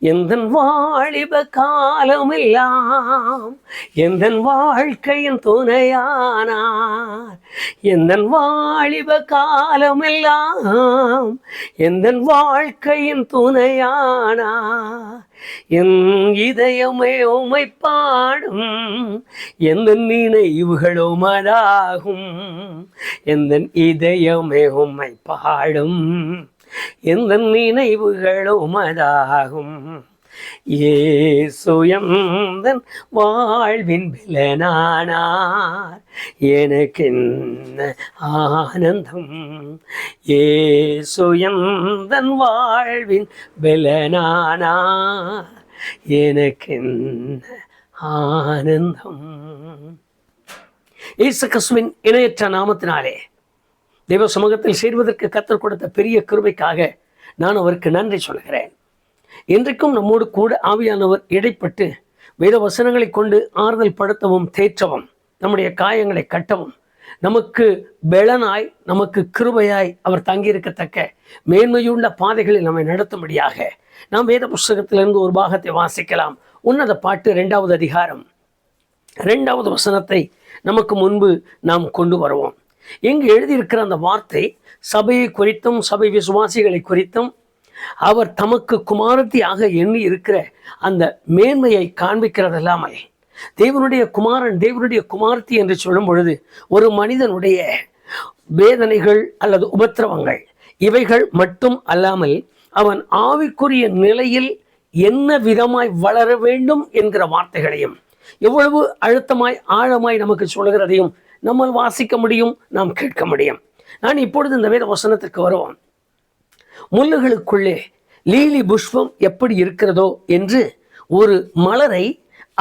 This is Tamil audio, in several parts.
எந்தன் வாலிப காலமெல்லாம் எந்தன் வாழ்க்கையின் துணையானார். எந்தன் வாலிப காலமெல்லாம் எந்தன் வாழ்க்கையின் துணையானார். என் இதயமே உம்மை பாடும், எந்த நினைவுகள் உமதாகும். எந்த இதயமே உம்மை பாடும், எந்த நினைவுகள் உமதாகும். இயேசு எந்தன் வாழ்வின் பலனானார், எனக்கென்ன ஆனந்தம். இயேசு எந்தன் வாழ்வின் பலனானார், எனக்கென்ன ஆனந்தம். இயேசு கிறிஸ்துவின் இணையற்ற நாமத்தினாலே தெய்வ சமூகத்தில் சேர்வதற்கு கர்த்தர் கொடுத்த பெரிய கிருபைக்காக நான் அவருக்கு நன்றி சொல்கிறேன். இன்றைக்கும் நம்மோடு கூட ஆவியானவர் இடைப்பட்டு வேத வசனங்களை கொண்டு ஆறுதல் படுத்தவும் தேற்றவும், நம்முடைய காயங்களை கட்டவும், நமக்கு பெலனாய் நமக்கு கிருபையாய் அவர் தங்கியிருக்கத்தக்க மேன்மையுள்ள பாதைகளில் நம்மை நடத்தும்படியாக நாம் வேத புஸ்தகத்திலிருந்து ஒரு பாகத்தை வாசிக்கலாம். உன்னத பாட்டு 2வது அதிகாரம் 2வது வசனத்தை நமக்கு முன்பு நாம் கொண்டு வருவோம். இங்கு எழுதியிருக்கிற அந்த வார்த்தை சபையை குறித்தும் சபை விசுவாசிகளை குறித்தும் அவர் தமக்கு குமாரத்தியாக எண்ணி இருக்கிற அந்த மேன்மையை காண்பிக்கிறதல்லாமல், தேவனுடைய குமாரன் தேவனுடைய குமாரத்தி என்று சொல்லும் பொழுது ஒரு மனிதனுடைய வேதனைகள் அல்லது உபத்திரவங்கள் இவைகள் மட்டும் அல்லாமல் அவன் ஆவிக்குரிய நிலையில் என்ன விதமாய் வளர வேண்டும் என்கிற வார்த்தைகளையும் எவ்வளவு அழுத்தமாய் ஆழமாய் நமக்கு சொல்கிறதையும் நம்மால் வாசிக்க முடியும், நாம் கேட்க முடியும். நான் இப்பொழுது இந்த வேத வசனத்திற்கு வருவோம். முள்ளுகளுக்குள்ளே லீலி புஷ்பம் எப்படி இருக்கிறதோ என்று ஒரு மலரை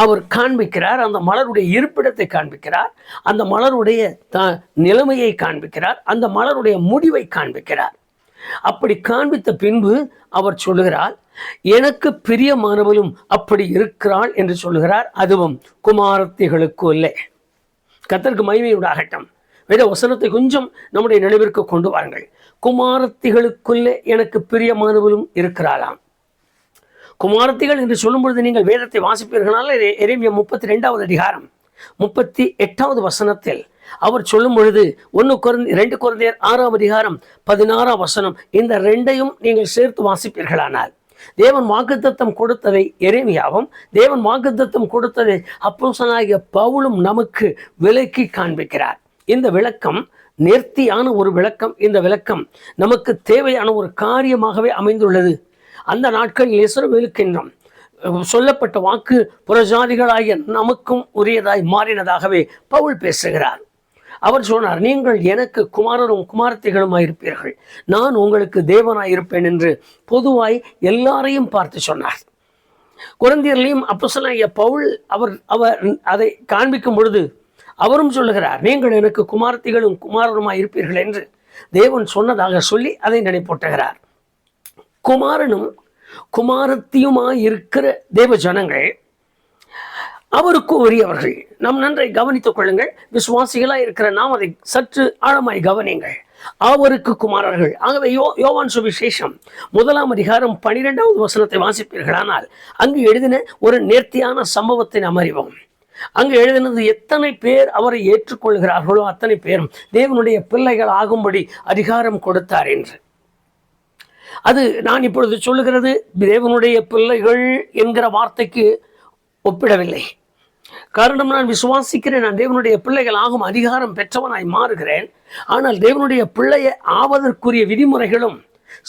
அவர் காண்பிக்கிறார். அந்த மலருடைய இருப்பிடத்தை காண்பிக்கிறார், அந்த மலருடைய நிலைமையை காண்பிக்கிறார், அந்த மலருடைய முடிவை காண்பிக்கிறார். அப்படி காண்பித்த பின்பு அவர் சொல்லுகிறார், எனக்கு பிரியமானவளும் அப்படி இருக்கிறாள் என்று சொல்லுகிறார். அதுவும் குமாரத்திகளுக்குள்ளே. கர்த்தருக்கு மகிமை உண்டாகட்டும். வேத வசனத்தை கொஞ்சம் நம்முடைய நினைவிற்கு கொண்டு வாருங்கள். குமாரத்திகளுக்குள்ளே எனக்கு பிரியமானவளும் இருக்கிறாளாம். குமாரத்திகள் என்று சொல்லும் பொழுது நீங்கள் வேதத்தை வாசிப்பீர்களால் எரேமியா 32வது அதிகாரம் 38வது வசனத்தில் அவர் சொல்லும் பொழுது 2 கொரிந்தியர் 6ஆம் அதிகாரம் 16ஆம் வசனம், இந்த 2ஐயும் நீங்கள் சேர்த்து வாசிப்பீர்களானால் தேவன் வாக்குத்தத்தம் கொடுத்ததை எரேமியாவும், தேவன் வாக்குத்தத்தம் கொடுத்ததை அப்போஸ்தலனாகிய பவுலும் நமக்கு விளக்கி காண்பிக்கிறார். இந்த விளக்கம் நேர்த்தியான ஒரு விளக்கம். இந்த விளக்கம் நமக்கு தேவையான ஒரு காரியமாகவே அமைந்துள்ளது. அந்த நாட்களில் இஸ்ரவேலுக்கென்றும் சொல்லப்பட்ட வாக்கு புறஜாதிகளாகிய நமக்கும் உரியதாய் மாறினதாகவே பவுல் பேசுகிறார். அவர் சொன்னார், நீங்கள் எனக்கு குமாரரும் குமாரத்திகளுமாயிருப்பீர்கள், நான் உங்களுக்கு தேவனாயிருப்பேன் என்று பொதுவாய் எல்லாரையும் பார்த்து சொன்னார். கொரிந்தியர்லையும் அப்போஸ்தலனாகிய பவுல் அவர் அதை காண்பிக்கும் பொழுது அவரும் சொல்லுகிறார், நீங்கள் எனக்கு குமாரத்திகளும் குமாரருமாயிருப்பீர்கள் என்று தேவன் சொன்னதாக சொல்லி அதை நினைப்பூட்டுகிறார். குமாரனும் குமாரத்தியுமாயிருக்கிற தேவ ஜனங்கள் அவருக்கு உரியவர்கள். நாம் நன்றாய் கவனித்துக் கொள்ளுங்கள். விசுவாசிகளாய் இருக்கிற நாம் அதை சற்று ஆழமாய் கவனியுங்கள். அவருக்கு குமாரர்கள். ஆகவே யோவான் சுவிசேஷம் 1ஆம் அதிகாரம் 12வது வசனத்தை வாசிப்பீர்களானால் அங்கு எழுதின ஒரு நேர்த்தியான சம்பவத்தை நாம் அறிவோம். அங்கு எழுதினது எத்தனை பேர் அவரை ஏற்றுக்கொள்கிறார்களோ அத்தனை பேரும் தேவனுடைய பிள்ளைகள் ஆகும்படி அதிகாரம் கொடுத்தார் என்று. அது நான் இப்பொழுது சொல்லுகிறது தேவனுடைய பிள்ளைகள் என்கிற வார்த்தைக்கு ஒப்பிடவில்லை. காரணம், நான் விசுவாசிக்கிறேன், நான் தேவனுடைய பிள்ளைகள் ஆகும் அதிகாரம் பெற்றவனாய் மாறுகிறேன். ஆனால் தேவனுடைய பிள்ளையை ஆவதற்குரிய விதிமுறைகளும்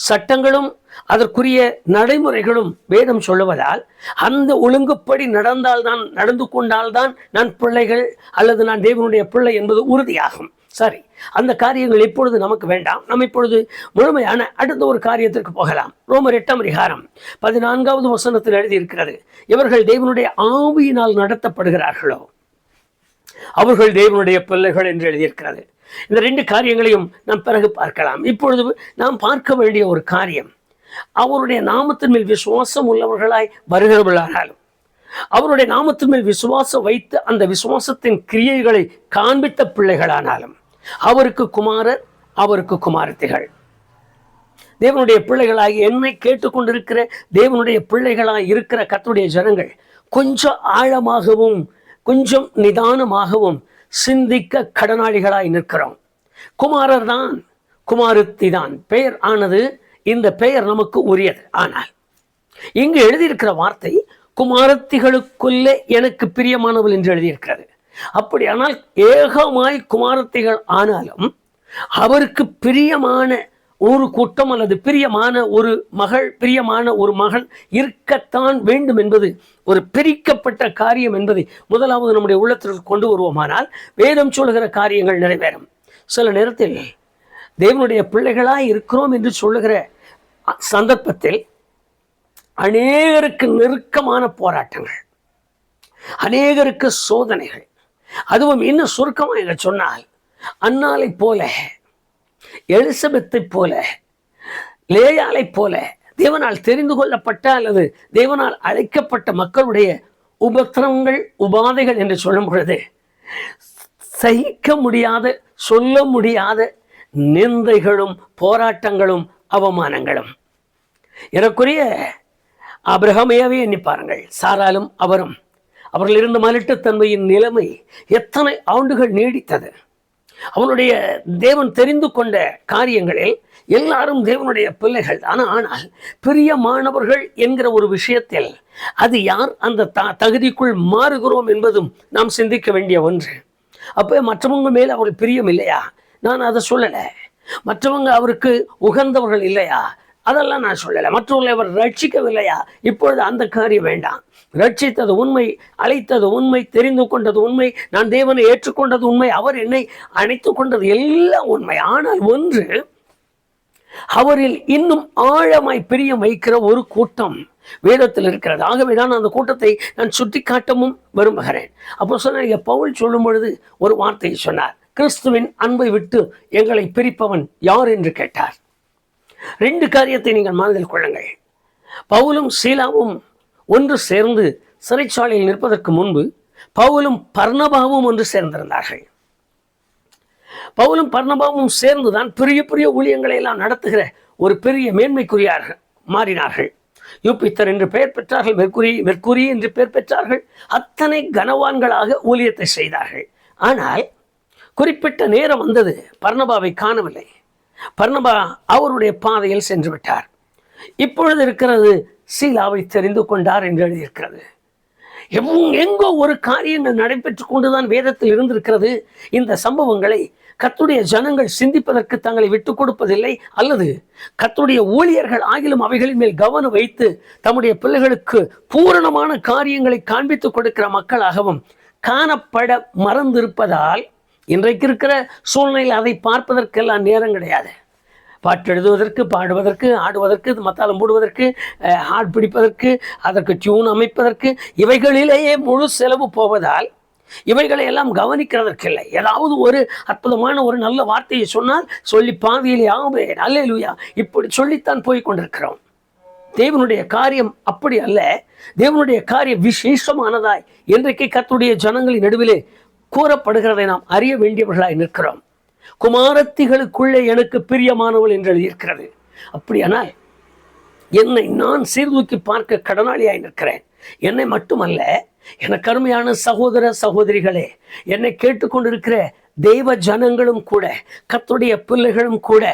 சட்டங்களும் அதற்குரிய நடைமுறைகளும் வேதம் சொல்லுவதால் அந்த ஒழுங்குப்படி நடந்து கொண்டால்தான் நான் பிள்ளைகள் அல்லது நான் தேவனுடைய பிள்ளை என்பது உறுதியாகும். சரி, அந்த காரியங்கள் இப்பொழுது நமக்கு வேண்டாம். நம்ம இப்பொழுது முழுமையான அடுத்த ஒரு காரியத்திற்கு போகலாம். ரோமர் 8ஆம் அதிகாரம் 14வது வசனத்தில் எழுதியிருக்கிறது, இவர்கள் தேவனுடைய ஆவியினால் நடத்தப்படுகிறார்களோ அவர்கள் தேவனுடைய பிள்ளைகள் என்று எழுதியிருக்கிறது. இந்த 2 காரியங்களையும் நாம் பிறகு பார்க்கலாம். இப்பொழுது நாம் பார்க்க வேண்டிய ஒரு காரியம், அவருடைய நாமத்தின் மேல் விசுவாசம் உள்ளவர்களாய் வருகிறவர்களானாலும் அவருடைய நாமத்தின் மேல் விசுவாசம் வைத்து அந்த விசுவாசத்தின் கிரியைகளை காண்பித்த பிள்ளைகளானாலும் அவருக்கு குமாரர், அவருக்கு குமாரத்திகள். தேவனுடைய பிள்ளைகளாகி என்னை கேட்டுக்கொண்டிருக்கிற தேவனுடைய பிள்ளைகளாய் இருக்கிற கர்த்தருடைய ஜனங்கள் கொஞ்சம் ஆழமாகவும் கொஞ்சம் நிதானமாகவும் சிந்திக்க கடனாளிகளாய் நிற்கிறோம். குமாரர் தான், குமாரத்தி தான் பெயர் ஆனது. இந்த பெயர் நமக்கு உரியது. ஆனால் இங்கு எழுதியிருக்கிற வார்த்தை குமாரத்திகளுக்குள்ளே எனக்கு பிரியமானவள் என்று எழுதியிருக்கிறது. அப்படியானால் ஏகமாய் குமாரத்திகள் ஆனாலும் அவருக்கு பிரியமான ஒரு கூட்டம் அல்லது பிரியமான ஒரு மகள், பிரியமான ஒரு மகன் இருக்கத்தான் வேண்டும் என்பது ஒரு பிரிக்கப்பட்ட காரியம் என்பதை முதலாவது நம்முடைய உள்ளத்திற்கு கொண்டு வருவோமானால் வேதம் சொல்லுகிற காரியங்கள் நிறைவேறும். சில நேரத்தில் தேவனுடைய பிள்ளைகளாய் இருக்கிறோம் என்று சொல்லுகிற சந்தர்ப்பத்தில் அநேகருக்கு நெருக்கமான போராட்டங்கள், அநேகருக்கு சோதனைகள், அதுவும் இன்னும் சுருக்கமாக சொன்னால் அன்னாலை போல, எலிசபெத்தை போல, லேயாலை போல தேவனால் தெரிந்து கொள்ளப்பட்ட அல்லது தேவனால் அழைக்கப்பட்ட மக்களுடைய உபத்திரவங்கள், உபாதைகள் என்று சொல்லும் பொழுது சகிக்க முடியாத, சொல்ல முடியாத நிந்தைகளும் போராட்டங்களும் அவமானங்களும். எனக்குரிய ஆபிரகாமையாவே எண்ணி பாருங்கள். சாராலும் அவரும் அவர்கள் இருந்த மலட்டுத்தன்மையின் நிலைமை எத்தனை ஆண்டுகள் நீடித்தது. அவனுடைய தேவன் தெரிந்து கொண்ட காரியங்களில் எல்லாரும் தேவனுடைய பிள்ளைகள். ஆனால் பிரியமானவர்கள் என்கிற ஒரு விஷயத்தில் அது யார் அந்த தகுதிக்குள் மாறுகிறோம் என்பதும் நாம் சிந்திக்க வேண்டிய ஒன்று. அப்போ மற்றவங்க மேல் அவர்கள் பிரியம் இல்லையா? நான் அதை சொல்லலை. மற்றவங்க அவருக்கு உகந்தவர்கள் இல்லையா? அதெல்லாம் நான் சொல்லலை. மற்றவர்களை அவர் ரட்சிக்கவில்லையா? இப்பொழுது அந்த காரியம் வேண்டாம். ரட்சித்தது உண்மை, அழைத்தது உண்மை, தெரிந்து கொண்டது உண்மை, நான் தேவனை ஏற்றுக்கொண்டது உண்மை, அவர் என்னை அணைத்து கொண்டது எல்லாம் உண்மை. ஆனால் ஒன்று, அவரில் இன்னும் ஆழமாய் பிரியம் வைக்கிற ஒரு கூட்டம் வேதத்தில் இருக்கிறது. ஆகவேதான் அந்த கூட்டத்தை நான் சுட்டி காட்டவும் விரும்புகிறேன். அப்போ சொன்ன பவுல் சொல்லும் பொழுது ஒரு வார்த்தையை சொன்னார். கிறிஸ்துவின் அன்பை விட்டு எங்களை பிரிப்பவன் யார் என்று கேட்டார். 2 காரியத்தை நீங்கள் மனதில் கொள்ளுங்கள். பவுலும் சீலாவும் ஒன்று சேர்ந்து சிறைச்சாலையில் நிற்பதற்கு முன்பு பவுலும் பர்னபாவும் ஒன்று சேர்ந்திருந்தார்கள். பவுலும் பர்னபாவும் சேர்ந்துதான் பெரிய பெரிய ஊழியங்களை எல்லாம் நடத்துகிற ஒரு பெரிய மேன்மைக்குரியார்கள் மாறினார்கள். யூபித்தர் என்று பெயர் பெற்றார்கள், மெர்க்குரி என்று பெயர் பெற்றார்கள். அத்தனை கனவான்களாக ஊழியத்தை செய்தார்கள். ஆனால் குறிப்பிட்ட நேரம் வந்தது, பர்னபாவை காணவில்லை. பர்னபா அவருடைய பாதையில் சென்று விட்டார். இப்பொழுது இருக்கிறது சீலாவை தெரிந்து கொண்டார் என்று எழுதியிருக்கிறது. எங்கோ ஒரு காரியங்கள் நடைபெற்று கொண்டுதான் வேதத்தில் இருந்திருக்கிறது. இந்த சம்பவங்களை கர்த்தருடைய ஜனங்கள் சிந்திப்பதற்கு தங்களை விட்டுக் கொடுப்பதில்லை, அல்லது கர்த்தருடைய ஊழியர்கள் ஆகிலும் அவைகளின் மேல் கவனம் வைத்து தம்முடைய பிள்ளைகளுக்கு பூரணமான காரியங்களை காண்பித்துக் கொடுக்கிற மக்களாகவும் காணப்பட மறந்திருப்பதால் இன்றைக்கு இருக்கிற சூழ்நிலையில் அதை பார்ப்பதற்கெல்லாம் நேரம் கிடையாது. பாட்டு எழுதுவதற்கு, பாடுவதற்கு, ஆடுவதற்கு, மத்தாளம் போடுவதற்கு, ஹார்ட் பிடிப்பதற்கு, அதற்கு டியூன் அமைப்பதற்கு, இவைகளிலேயே முழு செலவு போவதால் இவைகளை எல்லாம் கவனிக்கிறதற்கில்லை. ஏதாவது ஒரு அற்புதமான ஒரு நல்ல வார்த்தையை சொன்னால் சொல்லி பாதியிலே ஆமென் அல்லேலூயா இப்படி சொல்லித்தான் போய் கொண்டிருக்கிறோம். தேவனுடைய காரியம் அப்படி அல்ல. தேவனுடைய காரியம் விசேஷமானதாய் இன்றைக்கு கர்த்தருடைய ஜனங்களின் நடுவிலே கூறப்படுகிறதை நாம் அறிய வேண்டியவர்களாய் நிற்கிறோம். குமாரத்திகளுக்குள்ளே எனக்கு பிரியமானவள் என்று எழுதியிருக்கிறது. அப்படியானால் என்னை நான் சீர்தூக்கி பார்க்க கடனாளியாய் நிற்கிறேன். என்னை மட்டுமல்ல, எனக்கு அருமையான சகோதர சகோதரிகளே, என்னை கேட்டுக்கொண்டிருக்கிற தெய்வ ஜனங்களும் கூட, கர்த்தருடைய பிள்ளைகளும் கூட,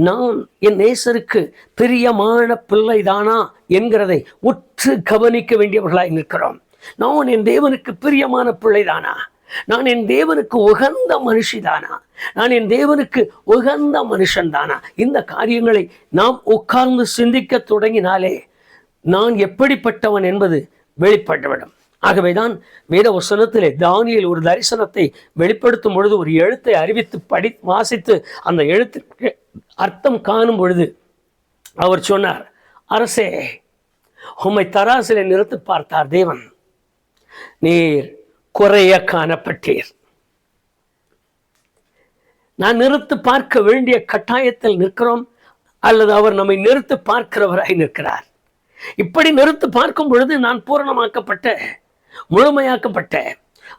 நான் என் நேசருக்கு பிரியமான பிள்ளைதானா என்கிறதை உற்று கவனிக்க வேண்டியவர்களாய் நிற்கிறோம். நான் என் தேவனுக்கு பிரியமான பிள்ளைதானா? நான் என் தேவனுக்கு உகந்த மனுஷிதானா? நான் என் தேவனுக்கு உகந்த மனுஷன்தானா? இந்த காரியங்களை நாம் உட்கார்ந்து சிந்திக்க தொடங்கினாலே நான் எப்படிப்பட்டவன் என்பது வெளிப்பட்டுவிடும். ஆகவேதான் வேத வசனத்திலே தானியேல் ஒரு தரிசனத்தை வெளிப்படுத்தும் பொழுது ஒரு எழுத்தை அறிவித்து வாசித்து அந்த எழுத்திற்கு அர்த்தம் காணும் பொழுது அவர் சொன்னார், அரசே, உம்மை தராசிலே நிறுத்தி பார்த்தார் தேவன், நீர் குறைய காணப்பட்டீர். நான் நிறுத்து பார்க்க வேண்டிய கட்டாயத்தில் நிற்கிறோம், அல்லது அவர் நம்மை நிறுத்து பார்க்கிறவராய் நிற்கிறார். இப்படி நிறுத்து பார்க்கும் பொழுது நான் பூரணமாக்கப்பட்ட, முழுமையாக்கப்பட்ட,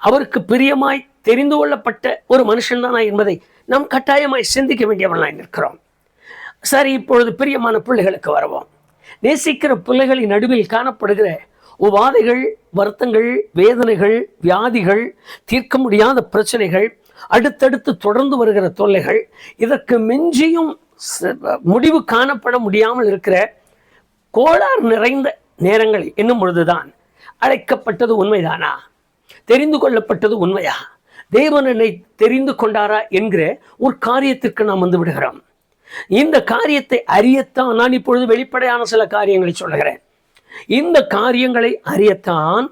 அவருக்கு பிரியமாய் தெரிந்து கொள்ளப்பட்ட ஒரு மனுஷன்தானா என்பதை நாம் கட்டாயமாய் சிந்திக்க வேண்டியவர்களாய் நிற்கிறோம். சரி, இப்பொழுது பிரியமான பிள்ளைகளுக்கு வருவோம். நேசிக்கிற பிள்ளைகளின் நடுவில் காணப்படுகிற உபாதைகள், வருத்தங்கள், வேதனைகள், வியாதிகள், தீர்க்க முடியாத பிரச்சனைகள், அடுத்தடுத்து தொடர்ந்து வருகிற தொல்லைகள், இதற்கு மிஞ்சியும் முடிவு காணப்பட முடியாமல் இருக்கிற கோளாறு நிறைந்த நேரங்கள் என்னும் பொழுதுதான் அழைக்கப்பட்டது உண்மைதானா, தெரிந்து கொள்ளப்பட்டது உண்மையா, தேவன் என்னை தெரிந்து கொண்டாரா என்கிற ஒரு காரியத்திற்கு நாம் வந்து விடுகிறோம். இந்த காரியத்தை அறியத்தான் நான் இப்பொழுது வெளிப்படையான சில காரியங்களை சொல்லுகிறேன். இந்த காரியங்களை அறியத்தான்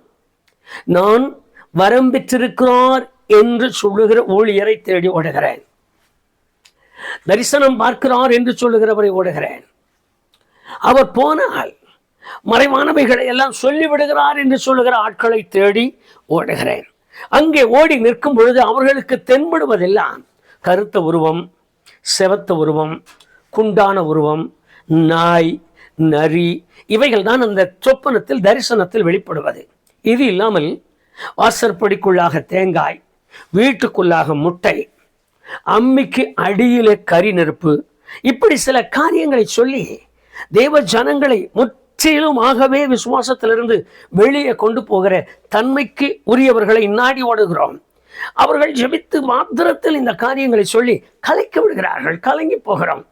நான் வரம் பெற்றிருக்கிறார் என்று சொல்லுகிற ஊழியரை தேடி ஓடுகிறேன். தரிசனம் பார்க்கிறார் என்று சொல்லுகிறவரை ஓடுகிறேன். அவர் போனால் மறைவானவைகளை எல்லாம் சொல்லிவிடுகிறார் என்று சொல்லுகிற ஆட்களை தேடி ஓடுகிறேன். அங்கே ஓடி நிற்கும் பொழுது அவர்களுக்கு தென்படுவதெல்லாம் கருத்த உருவம், செவத்த உருவம், குண்டான உருவம், நாய், நரி, இவைகள் தான் அந்த சொப்பனத்தில் தரிசனத்தில் வெளிப்படுவது. இது இல்லாமல் வாசற்படிக்குள்ளாக தேங்காய், வீட்டுக்குள்ளாக முட்டை, அம்மிக்கு அடியிலே கரி நெருப்பு, இப்படி சில காரியங்களை சொல்லி தேவ ஜனங்களை முற்றிலுமாகவே விசுவாசத்திலிருந்து வெளியே கொண்டு போகிற தன்மைக்கு உரியவர்களை நாடி ஓடுகிறோம். அவர்கள் ஜெபித்து மாத்திரத்தில் இந்த காரியங்களை சொல்லி கலைக்க விடுகிறார்கள், கலங்கி போகிறோம்.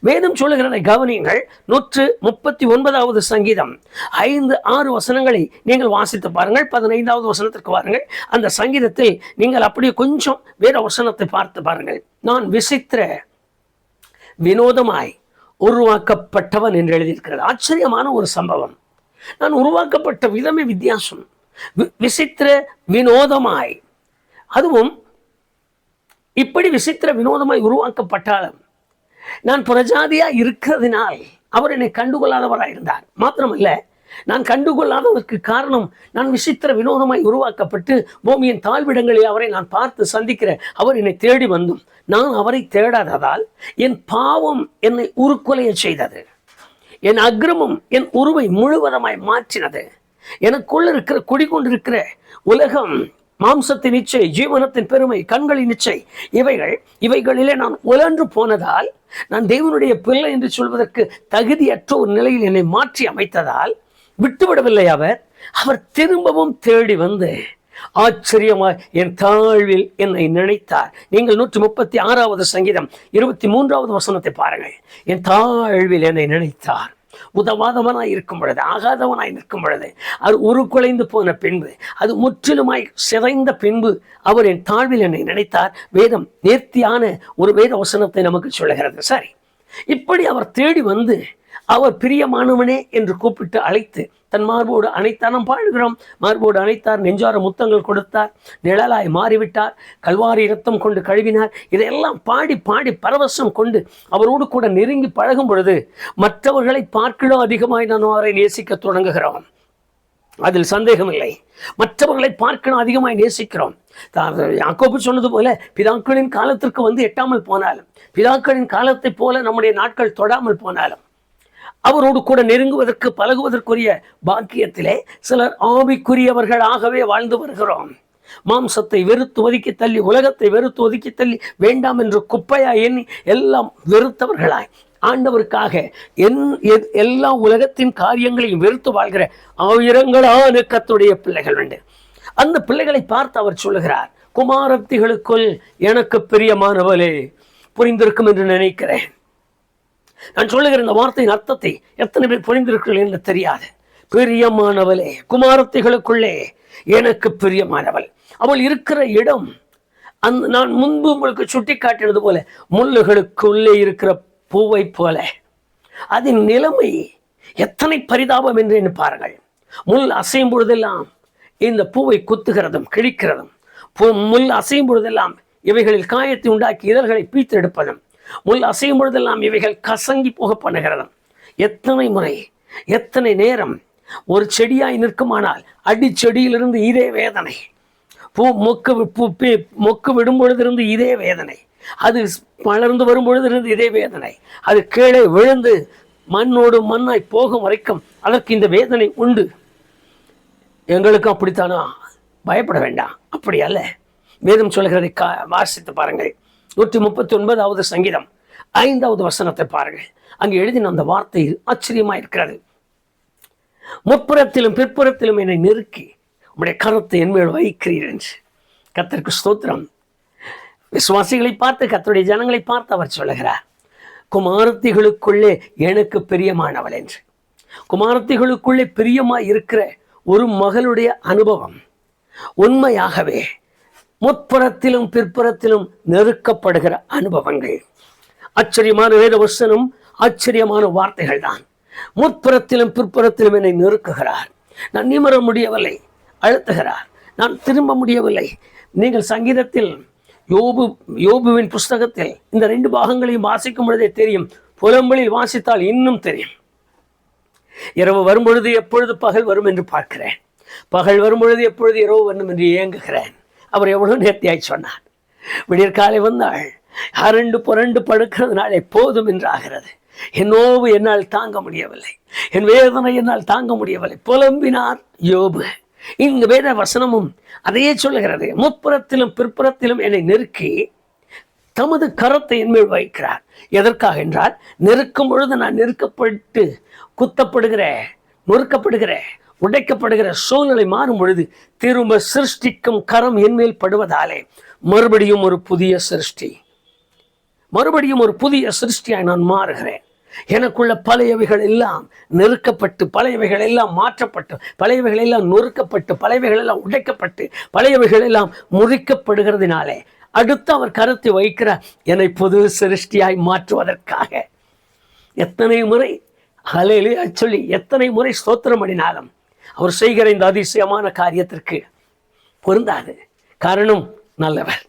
வேதம் சொல்லுகிறதை கவனியுங்கள். 139வது சங்கீதம் 5-6 வசனங்களை நீங்கள் வாசித்து பாருங்கள். 15வது வசனத்திற்கு பாருங்கள். அந்த சங்கீதத்தில் நீங்கள் அப்படியே கொஞ்சம் வேற வசனத்தை பார்த்து பாருங்கள். நான் விசித்திர வினோதமாய் உருவாக்கப்பட்டவன் என்று எழுதியிருக்கிறது. ஆச்சரியமான ஒரு சம்பவம். நான் உருவாக்கப்பட்ட விதமே வித்தியாசம். விசித்திர வினோதமாய், அதுவும் இப்படி விசித்திர வினோதமாய் உருவாக்கப்பட்டாலும் நான் புறஜாதியா இருக்கிறதுனால் அவர் என்னை கண்டுகொள்ளாதவராக இருந்தார். மாத்திரமல்ல, நான் கண்டுகொள்ளாததற்கு காரணம் நான் விசித்திர வினோதமாய் உருவாக்கப்பட்டு பூமியின் தாழ்விடங்களில் அவரை நான் பார்த்து சந்திக்கிற அவர் என்னை தேடி வந்தும் நான் அவரை தேடாததால் என் பாவம் என்னை உருக்கொலைய செய்தது. என் அக்கிரமம் என் உருவை முழுவதுமாய் மாற்றினது. எனக்குள்ள இருக்கிற குடிகொண்டிருக்கிற உலகம், மாம்சத்தின் இச்சை, ஜீவனத்தின் பெருமை, கண்களின் இச்சை, இவைகளிலே நான் உழன்று போனதால், நான் தேவனுடைய பிள்ளை என்று சொல்வதற்கு தகுதியற்ற ஒரு நிலையில் என்னை மாற்றி அமைத்ததால் விட்டுவிடவில்லை. அவர் திரும்பவும் தேடி வந்து ஆச்சரியமாய் என் தாழ்வில் என்னை நினைத்தார். நீங்கள் 136வது சங்கீதம் 23வது வசனத்தை பாருங்கள். என் தாழ்வில் என்னை நினைத்தார். உதவாதவனாய் இருக்கும் பொழுது, ஆகாதவனாய் நிற்கும் பொழுது, அது உருக்குலைந்து போன பின்பு, அது முற்றிலுமாய் சிதைந்த பின்பு அவர் என் தாழ்வில் என்னை நினைத்தார். வேதம் நேர்த்தியான ஒரு வேத வசனத்தை நமக்கு சொல்லுகிறது. சரி, இப்படி அவர் தேடி வந்து அவர் பிரியமானவனே என்று கூப்பிட்டு அழைத்து தன் மார்போடு அணைத்தார். நாம் பாடுகிறோம், மார்போடு அணைத்தார், நெஞ்சார முத்தங்கள் கொடுத்தார், நிழலாய் மாறிவிட்டார், கல்வாரி இரத்தம் கொண்டு கழுவினார். இதையெல்லாம் பாடி பாடி பரவசம் கொண்டு அவரோடு கூட நெருங்கி பழகும் பொழுது மற்றவர்களை பார்க்கிலும் அதிகமாய் நான் அவரை நேசிக்க தொடங்குகிறோம். அதில் சந்தேகமில்லை. மற்றவர்களை பார்க்கணும் அதிகமாய் நேசிக்கிறோம். யாக்கோபு சொன்னது போல, பிதாக்களின் காலத்திற்கு வந்து எட்டாமல் போனாலும், பிதாக்களின் காலத்தை போல நம்முடைய நாட்கள் தொடாமல் போனாலும், அவரோடு கூட நெருங்குவதற்கு பழகுவதற்குரிய பாக்கியத்திலே சிலர் ஆவிக்குரியவர்களாகவே வாழ்ந்து வருகிறோம். மாம்சத்தை வெறுத்து ஒதுக்கி தள்ளி, உலகத்தை வெறுத்து ஒதுக்கி தள்ளி, வேண்டாம் என்று குப்பையா எண்ணி எல்லாம் வெறுத்தவர்களாய் ஆண்டவருக்காக எல்லா உலகத்தின் காரியங்களையும் வெறுத்து வாழ்கிற ஆயிரங்களான கர்த்தருடைய பிள்ளைகள் உண்டு. அந்த பிள்ளைகளை பார்த்து அவர் சொல்லுகிறார், குமாரத்திகளுக்குள் எனக்கு பிரியமானவளே. புரிந்திருக்கும் என்று நினைக்கிறேன். நான் சொல்லுகிற இந்த வார்த்தையின் அர்த்தத்தை எத்தனை பேர் புரிந்திருக்கிறீர்கள் என்று தெரியாது. பிரியமானவளே, குமாரத்திகளுக்குள்ளே எனக்கு பிரியமானவள். அவள் இருக்கிற இடம் நான் முன்பு உங்களுக்கு சுட்டி காட்டினது போல முள்ளுகளுக்குள்ளே இருக்கிற பூவை போல. அதன் நிலைமை எத்தனை பரிதாபம் என்று பாருங்கள். முள் அசையும் பொழுதெல்லாம் இந்த பூவை குத்துகிறதும் கிழிக்கிறதும், முள் அசையும் பொழுதெல்லாம் இவைகளில் காயத்தை உண்டாக்கி இதழ்களை பீத்தெடுப்பதும், முள் அசையும் பொழுதெல்லாம் இவைகள் கசங்கி போக பண்ணுகிறதும். எத்தனை முறை, எத்தனை நேரம் ஒரு செடியாய் நிற்குமானால் அடிச்செடியிலிருந்து இதே வேதனை, மொக்கு விடும் பொழுதிருந்து இதே வேதனை, அது வளர்ந்து வரும் பொழுதிருந்து இதே வேதனை, அது கீழே விழுந்து மண்ணோடு மண்ணாய் போகும் வரைக்கும் அதற்கு இந்த வேதனை உண்டு. எங்களுக்கும் அப்படித்தானா? பயப்பட வேண்டாம், அப்படி அல்ல. வேதம் சொல்கிறதை வாசித்து பாருங்கள். 139வது சங்கீதம் 5வது வசனத்தை பாருங்கள். அங்கு எழுதின அந்த வார்த்தை ஆச்சரியமா இருக்கிறது. முற்புறத்திலும் பிற்புறத்திலும் என்னை நெருக்கி உம்முடைய கரத்தை என்மேல் வைக்கிறீர் என்று. கர்த்தருக்கு ஸ்தோத்திரம். விசுவாசிகளை பார்த்து, கர்த்தருடைய ஜனங்களை பார்த்து அவர் சொல்லுகிறார், குமாரத்திகளுக்குள்ளே எனக்கு பிரியமானவள் என்று. குமாரத்திகளுக்குள்ளே பிரியமாய் இருக்கிற ஒரு மகளுடைய அனுபவம் உண்மையாகவே முற்புறத்திலும் பிற்புறத்திலும் நெருக்கப்படுகிற அனுபவங்கள். ஆச்சரியமான வேத வசனம், ஆச்சரியமான வார்த்தைகள் தான். முற்புறத்திலும் பிற்புறத்திலும் என்னை நெருக்குகிறார். நான் நிமிர முடியவில்லை, அழுத்துகிறார். நான் திரும்ப முடியவில்லை. நீங்கள் சங்கீதத்தில் யோபுவின் புஸ்தகத்தில் இந்த 2 பாகங்களையும் வாசிக்கும் பொழுதே தெரியும். புலம்பலில் வாசித்தால் இன்னும் தெரியும். இரவு வரும்பொழுது எப்பொழுது பகல் வரும் என்று பார்க்கிறேன், பகல் வரும்பொழுது எப்பொழுது இரவு வரும் என்று ஏங்குகிறேன். அவர் எவ்வளவு நேர்த்தியாய் சொன்னார். விடியற்காலை வந்தாள், அரண்டு புரண்டு படுக்கிறதுனாலே போதும் என்று ஆகிறது. என் நோவு என்னால் தாங்க முடியவில்லை, என் வேதனை என்னால் தாங்க முடியவில்லை, புலம்பினார் யோபு. இங்கு வேத வசனமும் அதையே சொல்லுகிறது. முற்புறத்திலும் பிற்புறத்திலும் என்னை நெருக்கி தமது கரத்தை என்மேல் வைக்கிறார். எதற்காக என்றால், நெருக்கும் பொழுது நான் நெருக்கப்பட்டு குத்தப்படுகிற, நொறுக்கப்படுகிற, உடைக்கப்படுகிற சூழ்நிலை மாறும் பொழுது திரும்ப சிருஷ்டிக்கும் கரம் என்மேல் படுவதாலே மறுபடியும் ஒரு புதிய சிருஷ்டி, மறுபடியும் ஒரு புதிய சிருஷ்டியாய் நான் மாறுகிறேன். எனக்குள்ள பழையவைகள் எல்லாம் நெருக்கப்பட்டு, பழையவைகள் எல்லாம் மாற்றப்பட்டு, பழையவைகள் எல்லாம் நொறுக்கப்பட்டு, பழையவைகள் எல்லாம் உடைக்கப்பட்டு, பழையவைகள் எல்லாம் முறிக்கப்படுகிறதுனாலே அடுத்து அவர் கருத்தை வைக்கிறார், என்னை புது சிருஷ்டியாய் மாற்றுவதற்காக. எத்தனை முறை ஹல்லேலூயா சொல்லி எத்தனை முறை ஸ்தோத்திரம் பண்ணினாலும் அவர் செய்கிற இந்த அதிசயமான காரியத்திற்கு பொருந்தாது. காரணம், நல்லவர்.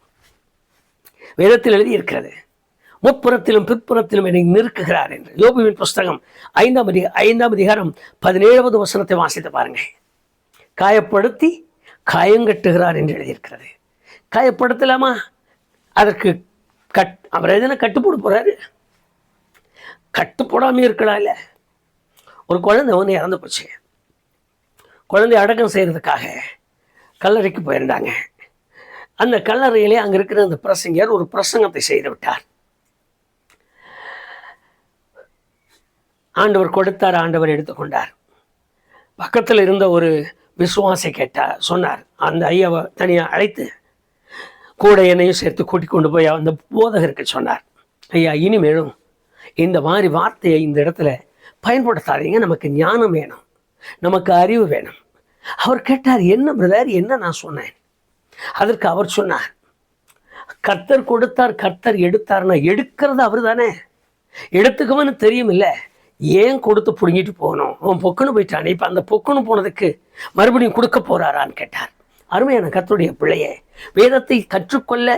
வேதத்தில் எழுதியிருக்கிறது, முற்புறத்திலும் பிற்புறத்திலும் என்னை நெருக்குகிறார் என்று. யோபுவின் புஸ்தகம் 5ஆம் அதிகாரம் 17வது வசனத்தை வாசித்து பாருங்க. காயப்படுத்தி காயங்கட்டுகிறார் என்று எழுதியிருக்கிறது. காயப்படுத்தலாமா? அதற்கு அவர் எதனா கட்டு போட போறாரு? கட்டு போடாமே இருக்கலாம். இல்லை, ஒரு குழந்தை ஒன்று இறந்து போச்சு. குழந்தை அடக்கம் செய்யறதுக்காக கல்லறைக்கு போயிருந்தாங்க. அந்த கல்லறையிலே அங்கே இருக்கிற அந்த பிரசங்கர் ஒரு பிரசங்கத்தை செய்து விட்டார். ஆண்டவர் கொடுத்தார், ஆண்டவர் எடுத்துக்கொண்டார். பக்கத்தில் இருந்த ஒரு விசுவாசி சொன்னார், அந்த ஐயாவை தனியாக அழைத்து கூட என்னையும் சேர்த்து கூட்டிக் கொண்டு போய் அந்த போதகருக்கு சொன்னார், ஐயா, இனிமேலும் இந்த மாதிரி வார்த்தையை இந்த இடத்துல பயன்படுத்தாதீங்க, நமக்கு ஞானம் வேணும், நமக்கு அறிவு வேணும். அவர் கேட்டார், என்ன பிரதர், என்ன நான் சொன்னேன்? அதற்கு அவர் சொன்னார், கர்த்தர் கொடுத்தார், கர்த்தர் எடுத்தார்னா எடுக்கிறது அவர் தானே, எடுத்துக்கவன்னு தெரியும் இல்லை, ஏன் கொடுத்து பிடுங்கிட்டு போகணும்? அவன் பொக்குன்னு போயிட்டானே, இப்போ அந்த பொக்குன்னு போனதுக்கு மறுபடியும் கொடுக்க போறாரான்னு கேட்டார். அருமையான கர்த்தருடைய பிள்ளையே, வேதத்தை கற்றுக்கொள்ள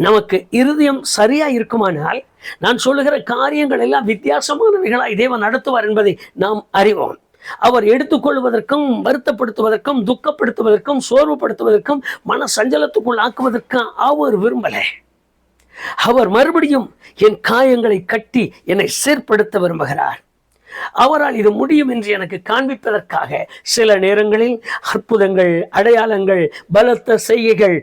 நமக்கு இருதயம் சரியா இருக்குமானால் நான் சொல்லுகிற காரியங்கள் எல்லாம் வித்தியாசமானவைகளாய் தேவன் நடத்துவார் என்பதை நாம் அறிவோம். அவர் எடுத்துக்கொள்வதற்கும், வருத்தப்படுத்துவதற்கும், துக்கப்படுத்துவதற்கும், சோர்வுபடுத்துவதற்கும், மன சஞ்சலத்துக்குள் ஆக்குவதற்கும் அவர் விரும்பலை. அவர் மறுபடியும் என் காயங்களை கட்டி என்னை சீர்படுத்த விரும்புகிறார். அவரால் இது முடியும் என்று எனக்கு காண்பிப்பதற்காக சில நேரங்களில் அற்புதங்கள், அடையாளங்கள், பலத்த செய்கைகள்,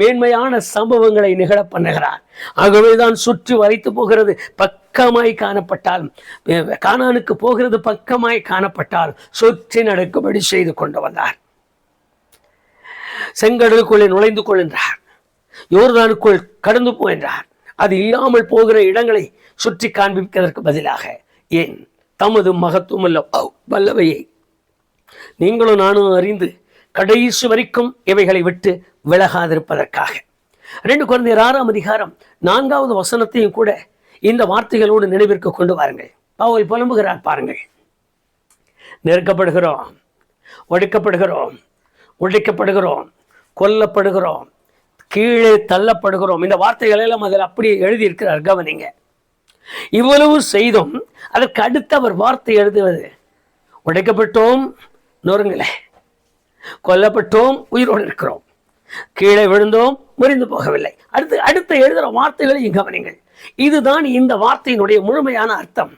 மேன்மையான சம்பவங்களை நிகழ பண்ணுகிறார். ஆகவேதான் சுற்றி வளைத்து போகிறது பக்கமாய் காணப்பட்டால், கானானுக்கு போகிறது பக்கமாய் காணப்பட்டால் சுற்றி நடக்கும்படி செய்து கொண்டு வந்தார். செங்கடலுக்குள்ளே நுழைந்து கொள்கின்றார், யோர்தானுக்குள் கடந்து போகின்றார். அது இல்லாமல் போகிற இடங்களை சுற்றி காண்பிப்பதற்கு பதிலாக, ஏன் தமது மகத்துவமுள்ள வல்லவையை நீங்களும் நானும் அறிந்து கடைசி வரைக்கும் இவைகளை விட்டு விலகாதிருப்பதற்காக. 2 கொரிந்தியர் 6ஆம் அதிகாரம் 4வது வசனத்தையும் கூட இந்த வார்த்தைகளோடு நினைவிற்கு கொண்டு வாருங்கள். பவுல் புலம்புகிறார் பாருங்கள். நெருக்கப்படுகிறோம், ஒடுக்கப்படுகிறோம், உடைக்கப்படுகிறோம், கொல்லப்படுகிறோம், கீழே தள்ளப்படுகிறோம். இந்த வார்த்தைகள் எல்லாம் அதில் அப்படியே எழுதியிருக்கிறார், கவனிங்க. இவ்வளவு செய்தும் அதற்கு அடுத்த அவர் வார்த்தை எழுதுவது, உடைக்கப்பட்டோம், நொறுங்கல, கொல்லப்பட்டோம், உயிரோடு இருக்கிறோம், கீழே விழுந்தோம், முறிந்து போகவில்லை. அடுத்த எழுதுகிற வார்த்தைகளை கவனிங்கள். இதுதான் இந்த வார்த்தையினுடைய முழுமையான அர்த்தம்.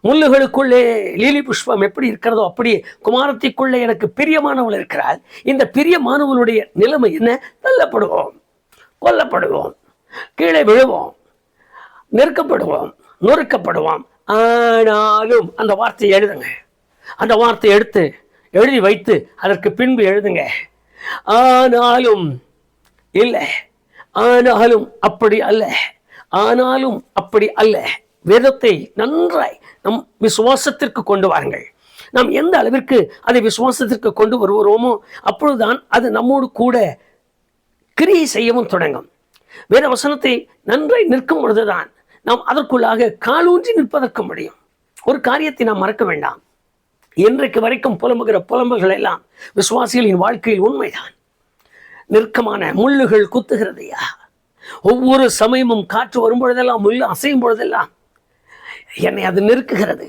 முள்ளுகளுக்குள்ளே லீலி புஷ்பம் எப்படி இருக்கிறதோ அப்படியே குமாரத்திற்குள்ளே எனக்கு பிரியமானவள் இருக்கிறாள். இந்த பிரியமானவளுடைய நிலைமை என்ன? தள்ளப்படுவோம், கொல்லப்படுவோம், கீழே விழுவோம், நெருக்கப்படுவோம், நொறுக்கப்படுவான். ஆனாலும் அந்த வார்த்தையை எழுதுங்க. அந்த வார்த்தையை எடுத்து எழுதி வைத்து அதற்கு பின்பு எழுதுங்க. ஆனாலும் இல்லை, ஆனாலும் அப்படி அல்ல, ஆனாலும் அப்படி அல்ல. வேதத்தை நன்றாய் நம் விசுவாசத்திற்கு கொண்டு வாருங்கள். நாம் எந்த அளவிற்கு அதை விசுவாசத்திற்கு கொண்டு வருகிறோமோ அப்பொழுதுதான் அது நம்மோடு கூட கிரியை செய்யவும் தொடங்கும். வேத வசனத்தை நன்றாய் நிற்கும் பொழுதுதான் நாம் அதற்குள்ளாக காலூன்றி நிற்பதற்கு முடியும். ஒரு காரியத்தை நாம் மறக்க வேண்டாம். இன்றைக்கு வரைக்கும் புலம்புகிற புலம்புகள் எல்லாம் விசுவாசிகளின் வாழ்க்கையில் உண்மைதான். நெருக்கமான முள்ளுகள் குத்துகிறதையா, ஒவ்வொரு சமயமும் காற்று வரும்பொழுதெல்லாம் முள்ளு அசையும் பொழுதெல்லாம் என்னை அது நெருக்குகிறது.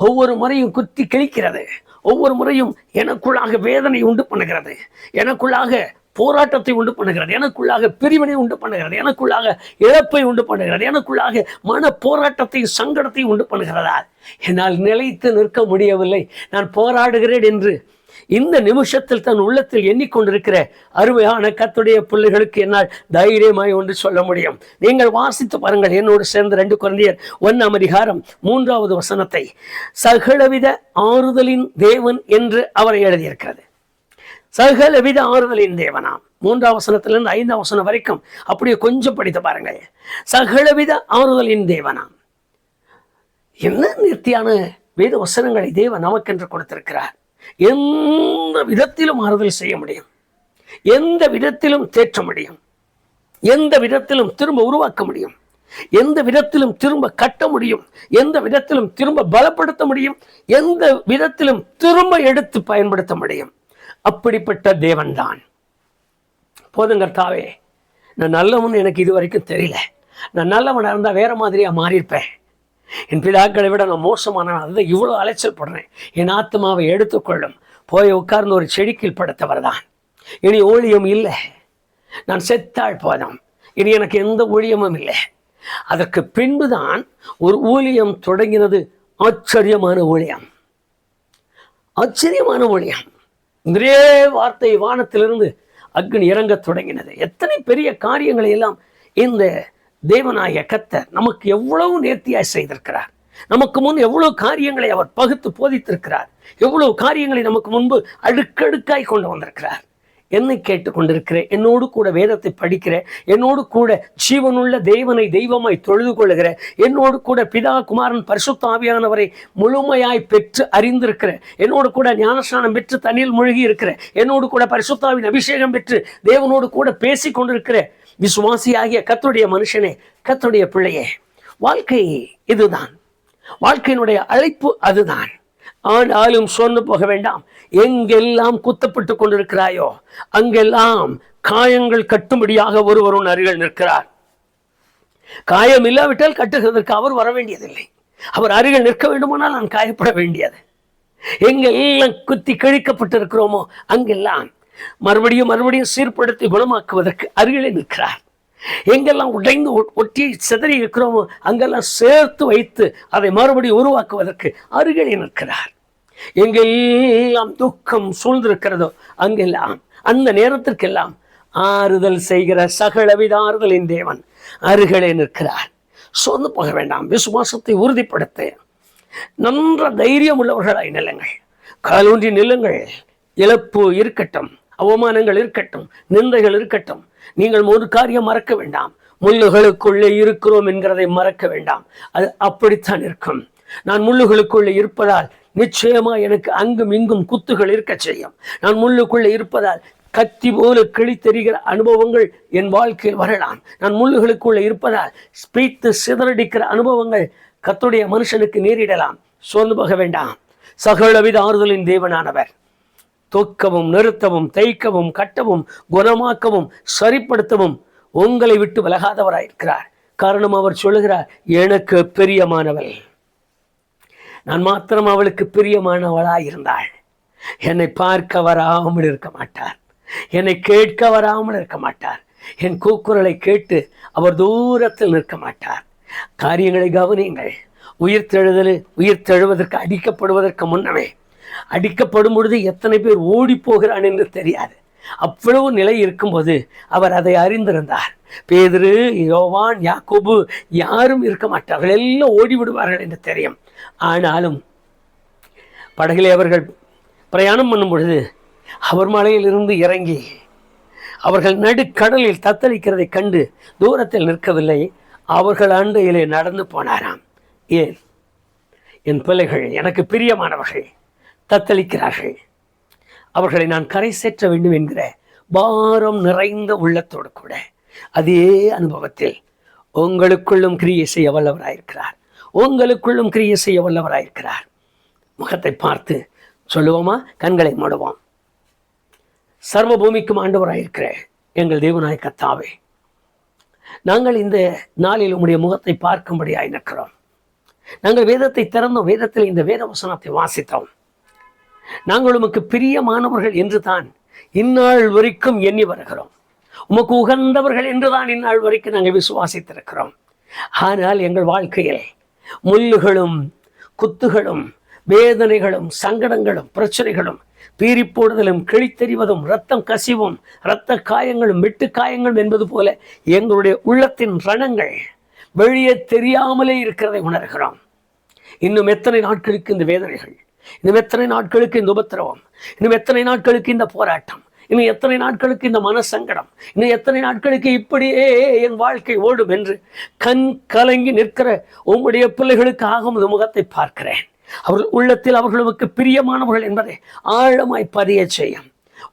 ஒவ்வொரு முறையும் குத்தி கிழிக்கிறது. ஒவ்வொரு முறையும் எனக்குள்ளாக வேதனை உண்டு பண்ணுகிறது, எனக்குள்ளாக போராட்டத்தை உண்டு பண்ணுகிறது, எனக்குள்ளாக பிரிவினை உண்டு பண்ணுகிறது, எனக்குள்ளாக இழப்பை உண்டு பண்ணுகிறது, எனக்குள்ளாக மன போராட்டத்தை சங்கடத்தை உண்டு பண்ணுகிறதா என்னால் நிலைத்து நிற்க முடியவில்லை, நான் போராடுகிறேன் என்று இந்த நிமிஷத்தில் தன் உள்ளத்தில் எண்ணிக்கொண்டிருக்கிற அருமையான கர்த்தருடைய பிள்ளைகளுக்கு என்னால் தைரியமாய் ஒன்று சொல்ல முடியும். நீங்கள் வாசித்து பாருங்கள் என்னோடு சேர்ந்து 2 கொரிந்தியர் 1:3 வசனத்தை. சகலவித ஆறுதலின் தேவன் என்று அவரை எழுதியிருக்கிறது. சகலவித ஆறுதலின் தேவனாம். 3 வசனத்திலிருந்து 5 வசனம் வரைக்கும் அப்படியே கொஞ்சம் படித்து பாருங்கள். சகலவித ஆறுதலின் தேவனாம். என்ன நித்தியான வேத வசனங்களை தேவன் நமக்கென்று கொடுத்திருக்கிறார். எந்த விதத்திலும் ஆறுதல் செய்ய முடியும், எந்த விதத்திலும் தேற்ற முடியும், எந்த விதத்திலும் திரும்ப உருவாக்க முடியும், எந்த விதத்திலும் திரும்ப கட்ட முடியும், எந்த விதத்திலும் திரும்ப பலப்படுத்த முடியும், எந்த விதத்திலும் திரும்ப எடுத்து பயன்படுத்த முடியும். அப்படிப்பட்ட தேவன்தான். போதுங்கர்த்தாவே, நான் நல்லவன் எனக்கு இது வரைக்கும் தெரியல, நான் நல்லவனாக இருந்தால் வேற மாதிரியா மாறியிருப்பேன், என் பிதாக்களை விட நான் மோசமான அதுதான் இவ்வளோ அலைச்சல் படுறேன், என் ஆத்மாவை எடுத்துக்கொள்ளும். போய் உட்கார்ந்து ஒரு செடிக்கில் படுத்தவர் தான். இனி ஊழியம் இல்லை, நான் செத்தாள் போதும், இனி எனக்கு எந்த ஊழியமும் இல்லை. அதற்கு பின்புதான் ஒரு ஊழியம் தொடங்கினது. ஆச்சரியமான ஊழியம், ஆச்சரியமான ஊழியம். ஒரே வார்த்தை வானத்திலிருந்து அக்னி இறங்க தொடங்கினது. எத்தனை பெரிய காரியங்களை எல்லாம் இந்த தேவனாய கர்த்தர் நமக்கு எவ்வளவு நேர்த்தியாய் செய்திருக்கிறார். நமக்கு முன் எவ்வளவு காரியங்களை அவர் பகுத்து போதித்திருக்கிறார். எவ்வளவு காரியங்களை நமக்கு முன்பு அடுக்கடுக்காய் கொண்டு வந்திருக்கிறார். என்னை கேட்டுக்கொண்டிருக்கிற, என்னோடு கூட வேதத்தை படிக்கிற, என்னோடு கூட ஜீவனுள்ள தேவனை தெய்வமாய் தொழுது கொள்ளுகிற, என்னோடு கூட பிதா குமாரன் பரிசுத்த ஆவியானவரை முழுமையாய் பெற்று அறிந்திருக்கிற, என்னோடு கூட ஞானஸ்நானம் பெற்று தண்ணீர் மூழ்கி இருக்கிற, என்னோடு கூட பரிசுத்தாவின் அபிஷேகம் பெற்று தேவனோடு கூட பேசி கொண்டிருக்கிற விசுவாசியாகிய கர்த்தருடைய மனுஷனே, கர்த்தருடைய பிள்ளையே, வாழ்க்கை இதுதான். வாழ்க்கையினுடைய அழைப்பு அதுதான். ஆனாலும் சொன்னு போக வேண்டாம். எங்கெல்லாம் குத்தப்பட்டு கொண்டிருக்கிறாயோ அங்கெல்லாம் காயங்கள் கட்டும்படியாக ஒருவரும் அருகில் நிற்கிறார். காயம் இல்லாவிட்டால் கட்டுகிறதற்கு அவர் வர வேண்டியதில்லை. அவர் அருகில் நிற்க வேண்டுமானால் நான் காயப்பட வேண்டியது. எங்கெல்லாம் குத்தி கிழிக்கப்பட்டிருக்கிறோமோ அங்கெல்லாம் மறுபடியும் சீர்படுத்தி குணமாக்குவதற்கு அருகிலே நிற்கிறார். எங்கெல்லாம் உடைந்து ஒட்டி சிதறி இருக்கிறோமோ அங்கெல்லாம் சேர்த்து வைத்து அதை மறுபடியும் உருவாக்குவதற்கு அருகிலே நிற்கிறார். எங்கெல்லாம் துக்கம் சூழ்ந்திருக்கிறதோ அங்கெல்லாம் அந்த நேரத்திற்கெல்லாம் ஆறுதல் செய்கிற சகலவித ஆறுதலின் தேவன் அருகிலே நிற்கிறார். சோர்ந்து போக வேண்டாம். விசுவாசத்தை உறுதிப்படுத்த நன்ற தைரியம் உள்ளவர்களாய் நில்லுங்கள். காலூன்றி நில்லுங்கள். இழப்பு இருக்கட்டும், அவமானங்கள் இருக்கட்டும், நிந்தைகள் இருக்கட்டும், நீங்கள் ஒரு காரியம் மறக்க வேண்டாம். முள்ளுகளுக்குள்ளே இருக்கிறோம் என்கிறதை மறக்க வேண்டாம். அது அப்படித்தான் இருக்கும். நான் முள்ளுகளுக்குள்ளே இருப்பதால் நிச்சயமா எனக்கு அங்கும் இங்கும் குத்துகள் இருக்க செய்யும். நான் முள்ளுக்குள்ளே இருப்பதால் கத்தி போல கிழித்தெறிகிற அனுபவங்கள் என் வாழ்க்கையில் வரலாம். நான் முள்ளுகளுக்குள்ளே இருப்பதால் ஸ்பீத்து சிதறடிக்கிற அனுபவங்கள் கர்த்தருடைய மனுஷனுக்கு நேரிடலாம். சோர்ந்து போக வேண்டாம். சகலவித ஆறுதலின் தேவனானவர் தொக்கவும் நிறுத்தவும் தைக்கவும் கட்டவும் குணமாக்கவும் சரிப்படுத்தவும் உங்களை விட்டு விலகாதவராயிருக்கிறார். காரணம் அவர் சொல்லுகிறார், எனக்கு பிரியமானவள். நான் மாத்திரம் அவளுக்கு பிரியமானவளாயிருந்தாள். என்னை பார்க்க வராமல் இருக்க மாட்டார், என்னை கேட்க வராமல் இருக்க மாட்டார், என் கூக்குரலை கேட்டு அவர் தூரத்தில் நிற்க மாட்டார். காரியங்களை கவனியுங்கள். உயிர்த்தெழுவதற்கு அடிக்கப்படுவதற்கு முன்னமே, அடிக்கப்படும் பொழுது எத்தனை பேர் ஓடி போகிறான் என்று தெரியாது. அவ்வளவு நிலை இருக்கும்போது அவர் அதை அறிந்திருந்தார். பேதுரு, யோவான், யாக்கோபு யாரும் இருக்க மாட்டார்கள், எல்லாம் ஓடிவிடுவார்கள் என்று தெரியும். ஆனாலும் படகிலே அவர்கள் பிரயாணம் பண்ணும் பொழுது அவர் மலையிலிருந்து இறங்கி அவர்கள் நடுக்கடலில் தத்தளிக்கிறதை கண்டு தூரத்தில் நிற்கவில்லை, அவர்கள் அண்டையிலே நடந்து போனாராம். ஏன்? என் பிள்ளைகள் எனக்கு பிரியமானவர்கள் தத்தளிக்கிறார்கள், அவர்களை நான் கரை சேர்க்க வேண்டும் என்கிற பாரம் நிறைந்த உள்ளத்தோடு கூட அதே அனுபவத்தில் உங்களுக்குள்ளும் கிரியை செய்ய வல்லவராயிருக்கிறார். உங்களுக்குள்ளும் கிரியை செய்ய வல்லவராயிருக்கிறார். முகத்தை பார்த்து சொல்லுவோமா? கண்களை மூடுவோம். சர்வ பூமிக்கும் ஆண்டவராயிருக்கிற எங்கள் தேவனாய் கர்த்தாவே, நாங்கள் இந்த நாளில் உம்முடைய முகத்தை பார்க்கும்படியாய் நிற்கிறோம். நாங்கள் வேதத்தை திறந்தோம், வேதத்தில் இந்த வேத வசனத்தை வாசித்தோம். நாங்கள் உமக்கு பிரியமானவர்கள் என்று தான் இந்நாள் வரைக்கும் எண்ணி வருகிறோம். உமக்கு உகந்தவர்கள் என்றுதான் இந்நாள் வரைக்கும் நாங்கள் விசுவாசித்திருக்கிறோம். ஆனால் எங்கள் வாழ்க்கையில் முள்ளுகளும் குத்துகளும் வேதனைகளும் சங்கடங்களும் பிரச்சனைகளும் பீரிப்போடுதலும் கிழித்தெறிவதும் இரத்தம் கசிவும் இரத்த காயங்களும் வெட்டு காயங்களும் என்பது போல எங்களுடைய உள்ளத்தின் ரணங்கள் வெளியே தெரியாமலே இருக்கிறதை உணர்கிறோம். இன்னும் எத்தனை நாட்களுக்கு இந்த வேதனைகள், இன்னும் எத்தனை நாட்களுக்கு இந்த உபத்திரவம், இன்னும் எத்தனை நாட்களுக்கு இந்த போராட்டம், இன்னும் எத்தனை நாட்களுக்கு இந்த மனசங்கடம், இன்னும் எத்தனை நாட்களுக்கு இப்படியே என் வாழ்க்கை ஓடும் என்று கண் கலங்கி நிற்கிற உம்முடைய பிள்ளைகளுக்காக உமது முகத்தை பார்க்கிறேன். அவர்கள் உள்ளத்தில் அவர்களுக்கு பிரியமானவர்கள் என்பதை ஆழமாய் பதிய செய்யும்.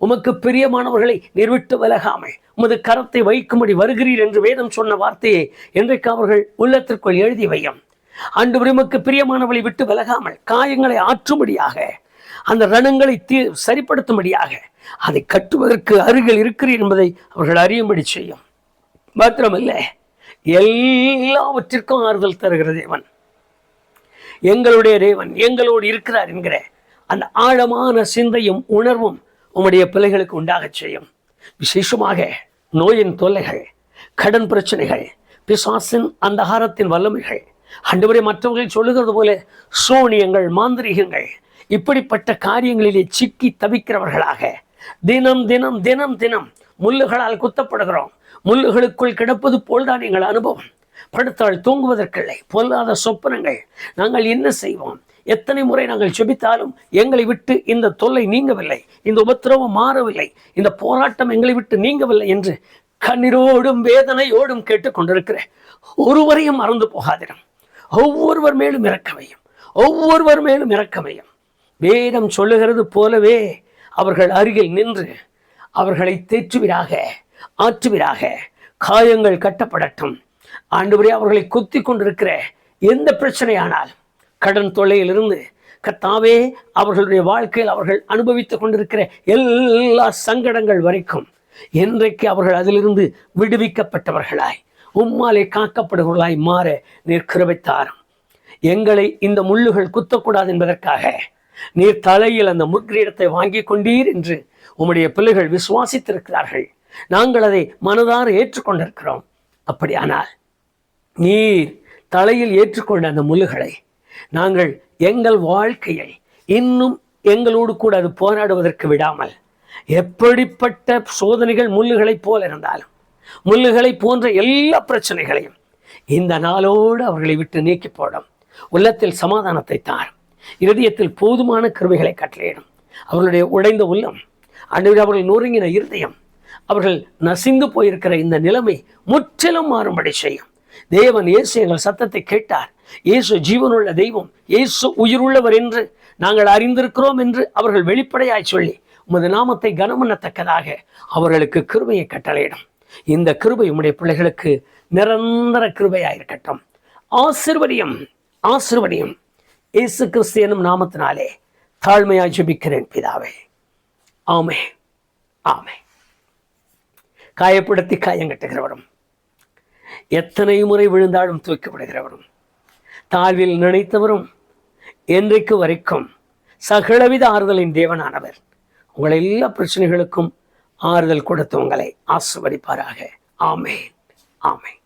உமக்கு பிரியமானவர்களை நிர்விட்டு விலகாமல் உமது கரத்தை வைக்கும்படி வருகிறீர் என்று வேதம் சொன்ன வார்த்தையை இன்றைக்கு அவர்கள் உள்ளத்திற்குள் எழுதி வையும். ஆண்டவரே, உமக்கு பிரியமானவர்களை விட்டு விலகாமல் காயங்களை ஆற்றும்படியாக, அந்த ரணங்களை சரிப்படுத்தும்படியாக, அதை கட்டுவதற்கு அருகில் இருக்கிறீர் என்பதை அவர்கள் அறியும்படி செய்யும். மாத்திரமல்ல, எல்லாவற்றிற்கும் ஆறுதல் தருகிற தேவன், எங்களுடைய தேவன் எங்களோடு இருக்கிறார் என்கிற அந்த ஆழமான சிந்தையும் உணர்வும் உம்முடைய பிள்ளைகளுக்கு உண்டாக செய்யும். விசேஷமாக நோயின் தொல்லைகள், கடன் பிரச்சனைகள், பிசாசின் அந்தகாரத்தின் வல்லமைகள், ஆண்டவரே மற்றவர்கள் சொல்லுகிறது போல சோனியங்கள், மாந்திரிகங்கள், இப்படிப்பட்ட காரியங்களிலே சிக்கி தவிக்கிறவர்களாக தினம் தினம் தினம் தினம் முள்ளுகளால் குத்தப்படுகிறோம். முள்ளுகளுக்குள் கிடப்பது போல்தான் எங்கள் அனுபவம். படுத்தால் தூங்குவதற்கில்லை, பொல்லாத சொப்பனங்கள். நாங்கள் என்ன செய்வோம்? எத்தனை முறை நாங்கள் செபித்தாலும் எங்களை விட்டு இந்த தொல்லை நீங்கவில்லை, இந்த உபத்திரவம் மாறவில்லை, இந்த போராட்டம் எங்களை விட்டு நீங்கவில்லை என்று கண்ணீரோடும் வேதனையோடும் கேட்டுக்கொண்டிருக்கிற ஒருவரையும் மறந்து போகாதிடம். ஒவ்வொருவர் மேலும் இறக்கமையும், ஒவ்வொருவர் மேலும் இறக்கமையும். வேதம் சொல்லுகிறது போலவே அவர்கள் அருகில் நின்று அவர்களை தேற்றுவீராக, ஆற்றுவீராக. காயங்கள் கட்டப்படட்டும். ஆண்டவரே, அவர்களை குத்தி கொண்டிருக்கிற எந்த பிரச்சனையானால், கடன் தொல்லையிலிருந்து கர்த்தாவே, அவர்களுடைய வாழ்க்கையில் அவர்கள் அனுபவித்துக் கொண்டிருக்கிற எல்லா சங்கடங்கள் வரைக்கும் இன்றைக்கு அவர்கள் அதிலிருந்து விடுவிக்கப்பட்டவர்களாய், உம்மாலே காக்கப்படுவர்களாய் மாற நீர் கிருபை தாரும். எங்களை இந்த முள்ளுகள் குத்தக்கூடாது என்பதற்காக நீர் தலையில் அந்த முக்கிரீடத்தை வாங்கி கொண்டீர் என்று உம்முடைய பிள்ளைகள் விசுவாசித்திருக்கிறார்கள். நாங்கள் அதை மனதார ஏற்றுக்கொண்டிருக்கிறோம். அப்படியானால் நீர் தலையில் ஏற்றுக்கொண்ட அந்த முள்ளுகளை நாங்கள் எங்கள் வாழ்க்கையை இன்னும் எங்களோடு கூட அது போராடுவதற்கு விடாமல், எப்படிப்பட்ட சோதனைகள் முள்ளுகளைப் போல இருந்தாலும், முள்ளுகளை போன்ற எல்லா பிரச்சனைகளையும் இந்த நாளோடு அவர்களை விட்டு நீக்கி போடும். உள்ளத்தில் சமாதானத்தை தாரும், இருதயத்தில் போதுமான கிருபைகளை கட்டளையிடும். அவர்களுடைய உடைந்த உள்ளம், ஆண்டவரே, அவர்கள் நொறுங்கின இருதயம், அவர்கள் நசிந்து போயிருக்கிற இந்த நிலைமை முற்றிலும் மாறும்படி செய்யும். தேவன் இயேசு எங்கள் சத்தத்தை கேட்டார். இயேசு ஜீவனுள்ள தெய்வம், இயேசு உயிருள்ளவர் என்று நாங்கள் அறிந்திருக்கிறோம் என்று அவர்கள் வெளிப்படையாய் சொல்லி உமது நாமத்தை கனமண்ணத்தக்கதாக அவர்களுக்கு கிருபையை கட்டளையிடும். இந்த கிருபை உம்முடைய பிள்ளைகளுக்கு நிரந்தர கிருபையாயிருக்கட்டும். ஆசீர்வதியும், ஆசீர்வதியும். இயேசு கிறிஸ்து எனும் நாமத்தினாலே தாழ்மையாய் ஜெபிக்கிறேன் பிதாவே. ஆமே, ஆமே. காயப்படுத்தி காயங்கட்டுகிறவரும், எத்தனை முறை விழுந்தாலும் தூக்கப்படுகிறவரும், தாழ்வில் நினைத்தவரும், என்றைக்கு வரைக்கும் சகலவித ஆறுதலின் தேவனானவர் உங்கள் எல்லா பிரச்சனைகளுக்கும் ஆறுதல் கொடுத்து உங்களை ஆசீர்வதிப்பாராக. ஆமென், ஆமென்.